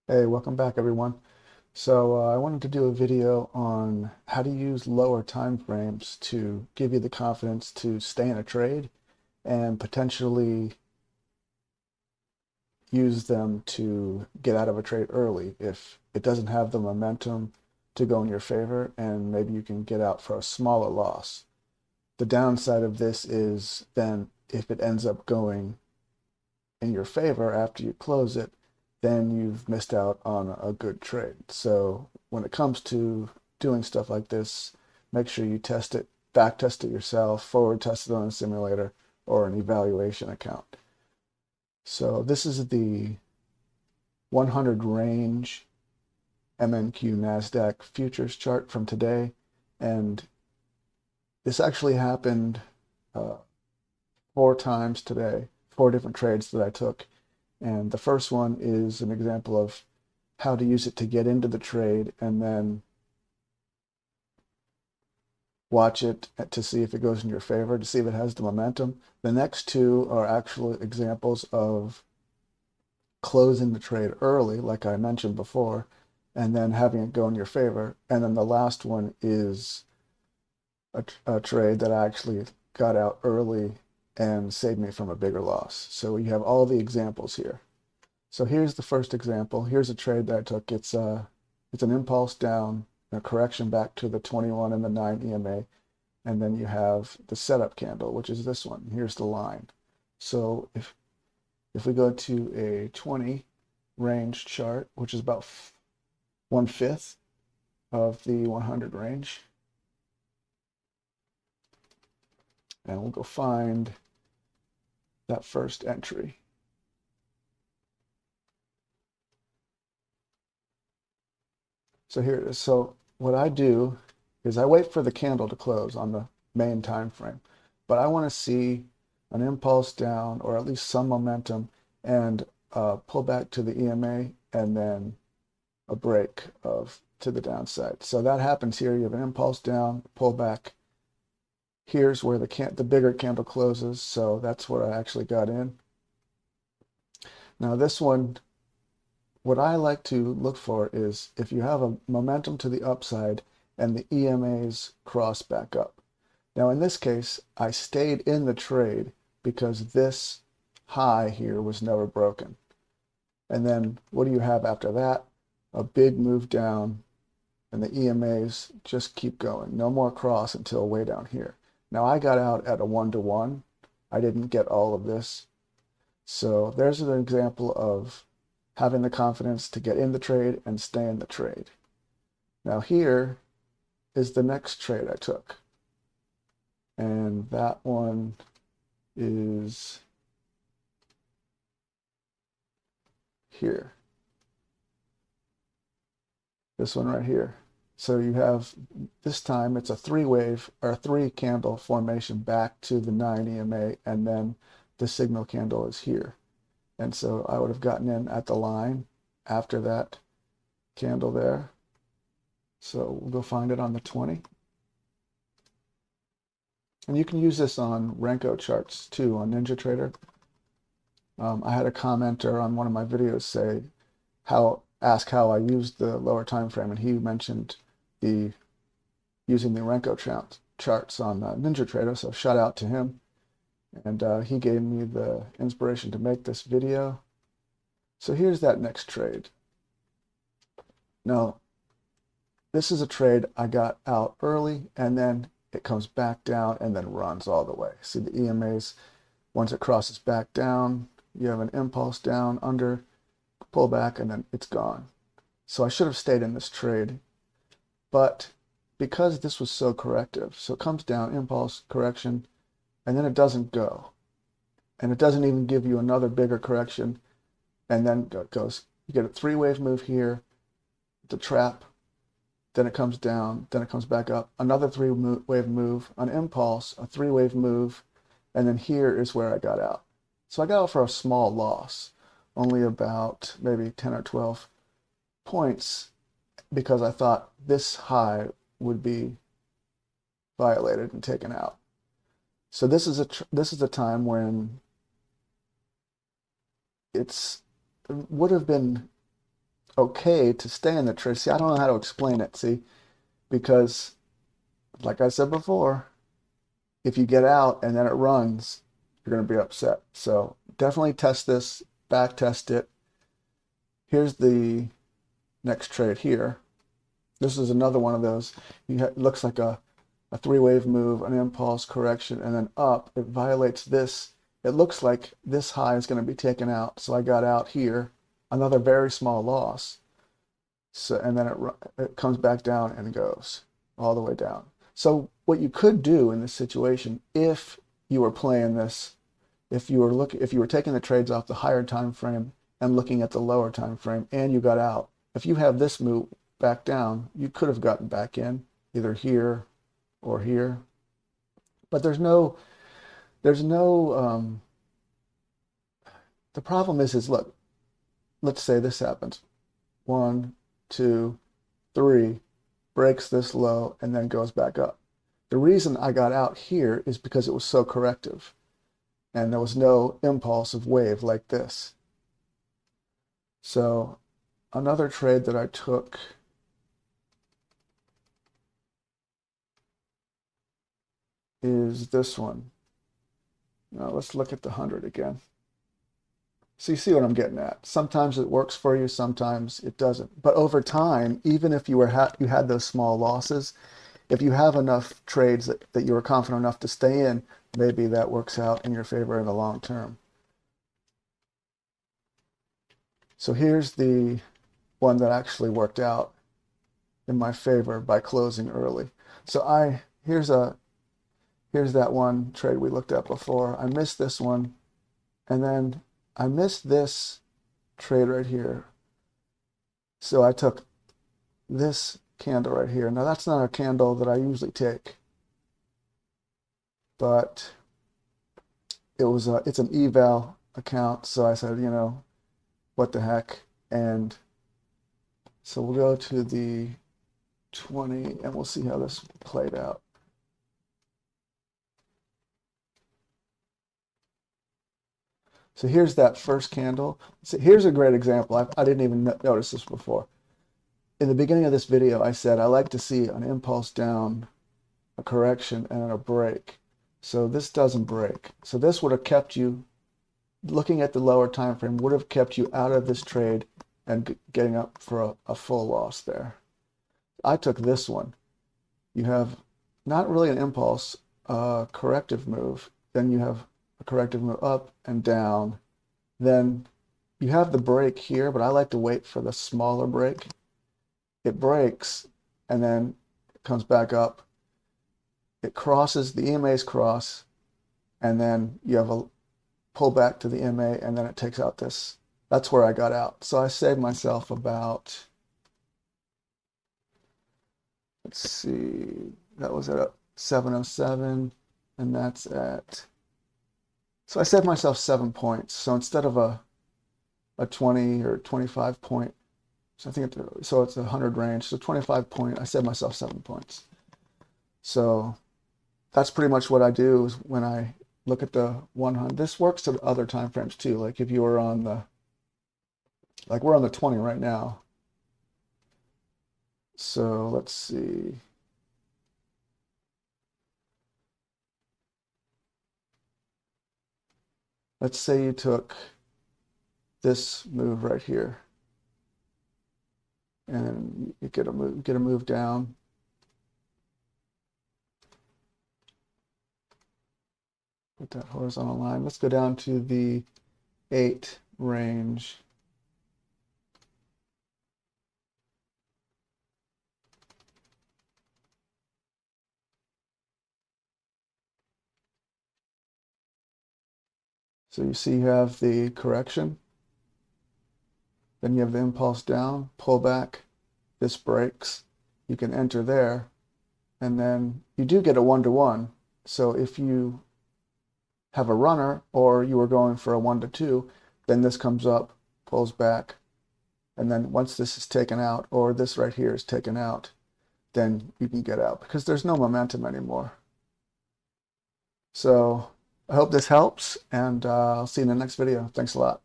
Hey, welcome back everyone. I wanted to do a video on how to use lower time frames to give you the confidence to stay in a trade and potentially use them to get out of a trade early if it doesn't have the momentum to go in your favor, and maybe you can get out for a smaller loss. The downside of this is then if it ends up going in your favor after you close it, then you've missed out on a good trade. So when it comes to doing stuff like this, make sure you test it, back test it yourself, forward test it on a simulator or an evaluation account. So this is the 100 range MNQ Nasdaq futures chart from today. And this actually happened uh, 4 times today, 4 different trades that I took. And the first one is an example of how to use it to get into the trade and then watch it to see if it goes in your favor, to see if it has the momentum. The next two are actual examples of closing the trade early, like I mentioned before, and then having it go in your favor. And then the last one is a trade that I actually got out early and saved me from a bigger loss. So you have all the examples here. So here's the first example. Here's a trade that I took. It's an impulse down, a correction back to the 21 and the 9 EMA, and then you have the setup candle, which is this one. Here's the line. So if we go to a 20 range chart, which is about 1/5 of the 100 range, and we'll go find that first entry. So here it is. So what I do is I wait for the candle to close on the main time frame, but I want to see an impulse down or at least some momentum and pull back to the EMA and then a break of to the downside. So that happens here. You have an impulse down, pull back. Here's where the bigger candle closes. So that's where I actually got in. Now this one, what I like to look for is if you have a momentum to the upside and the EMAs cross back up. Now in this case, I stayed in the trade because this high here was never broken. And then what do you have after that? A big move down, and the EMAs just keep going. No more cross until way down here. Now I got out at a 1-to-1. I didn't get all of this. So there's an example of having the confidence to get in the trade and stay in the trade. Now here is the next trade I took. And that one is here. This one right here. So you have, this time it's a 3-wave or 3-candle formation back to the 9 EMA, and then the signal candle is here. And so I would have gotten in at the line after that candle there. So we'll go find it on the 20. And you can use this on Renko charts too, on NinjaTrader. I had a commenter on one of my videos ask how I used the lower time frame, and he mentioned using the Renko charts on NinjaTrader. So shout out to him, and he gave me the inspiration to make this video. So here's that next trade. Now, this is a trade I got out early, and then it comes back down and then runs all the way. See the EMAs, once it crosses back down, you have an impulse down, under, pull back, and then it's gone. So I should have stayed in this trade, but because this was so corrective, so it comes down, impulse, correction, and then it doesn't go. And it doesn't even give you another bigger correction, and then it goes, you get a 3-wave move here, the trap, then it comes down, then it comes back up, another 3-wave move, an impulse, a 3-wave move, and then here is where I got out. So I got out for a small loss, only about maybe 10 or 12 points, because I thought this high would be violated and taken out. So this is a time when it would have been okay to stay in the trade. See, I don't know how to explain it, see, because like I said before, if you get out and then it runs, you're going to be upset. So definitely test this, back test it. Here's the next trade here. This is another one of those. It looks like a three-wave move, an impulse, correction, and then up. It violates this. It looks like this high is going to be taken out. So I got out here, another very small loss. So, and then it comes back down and goes all the way down. So what you could do in this situation, if you were playing this, if you were taking the trades off the higher time frame and looking at the lower time frame, and you got out, if you have this move back down, you could have gotten back in either here or here. But there's no the problem is look, let's say this happens. 1, 2, 3, breaks this low and then goes back up. The reason I got out here is because it was so corrective and there was no impulsive wave like this. So another trade that I took is this one. Now let's look at the 100 again. So you see what I'm getting at. Sometimes it works for you, sometimes it doesn't. But over time, even if you had those small losses, if you have enough trades that you were confident enough to stay in, maybe that works out in your favor in the long term. So here's the one that actually worked out in my favor by closing early. So here's that one trade we looked at before. I missed this one, and then I missed this trade right here. So I took this candle right here. Now that's not a candle that I usually take, but it's an eval account. So I said, what the heck? And so we'll go to the 20 and we'll see how this played out. So here's that first candle. So here's a great example. I didn't even notice this before. In the beginning of this video, I said I like to see an impulse down, a correction, and a break. So this doesn't break. So this would have kept you, looking at the lower time frame, would have kept you out of this trade and getting up for a full loss there. I took this one. You have not really an impulse, corrective move. Then you have a corrective move up and down. Then you have the break here, but I like to wait for the smaller break. It breaks and then it comes back up. It crosses, the EMAs cross, and then you have a pull back to the EMA, and then it takes out this. That's where I got out. So I saved myself about, let's see, that was at 707, and that's at, so I saved myself 7 points. So instead of a 20 or 25 point, so I think so it's a 100 range. So 25 point, I saved myself 7 points. So that's pretty much what I do is when I look at the 100. This works to other time frames too. Like if you were on the, like we're on the 20 right now. So let's see. Let's say you took this move right here, and you get a move down. Put that horizontal line. Let's go down to the 8 range. So you see you have the correction, then you have the impulse down, pull back, this breaks, you can enter there, and then you do get a 1-to-1. So if you have a runner or you were going for a 1-to-2, then this comes up, pulls back, and then once this is taken out, or this right here is taken out, then you can get out because there's no momentum anymore. So I hope this helps, and I'll see you in the next video. Thanks a lot.